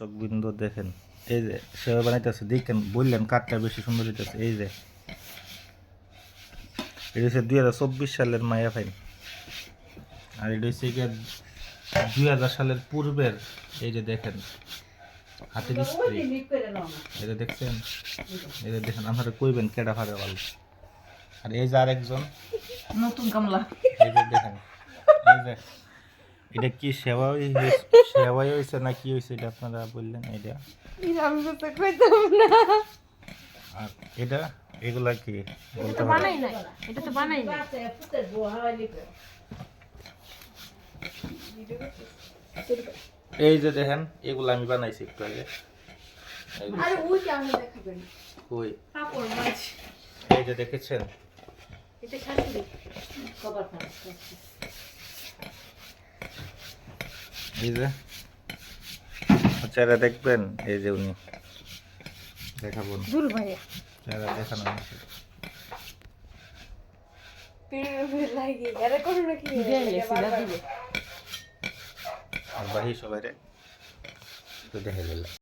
দর্শকবৃন্দ দেখেন, এই যে সেবা বানাইতেছে, দেখেন বললেন কাঠটা বেশি সুন্দর হইতেছে। এই যে এটা হচ্ছে 2024 সালের মায়া ফাইন, আর এটা হচ্ছে 2000 সালের পূর্বের। এই যে দেখেন হাতের স্প্রে, এটা দেখছেন, এই যে দেখেন আপনারা কইবেন কেডা ফারে ভালো। আর এই যে আরেকজন নতুন কামলা, এই যে দেখেন, এই যে এটা কি সেবাই হয়েছে না কি হয়েছে এটা আপনারা বললেন। এটা আমি তো কইতাম না। আর এটা এগুলা কি বলতে বানাই পারেন? নাই, এটা তো বানাই নাই। এই যে দেখেন এগুলো আমি বানাইছি একটু আগে। আরে ওই কি আমি দেখাবেন? কই কাপড় মাছ। এই যে দেখেছেন, এটা শাশুড়ি কভার ফ্যান। এই যে চেহারা দেখবেন, এই যে উনি দেখাবো না, দূর ভাইয়া চেহারা দেখানো হয়েছে। লাগে আরে করো নাকি আর বাহি সবাই রে তো দেখে গেল।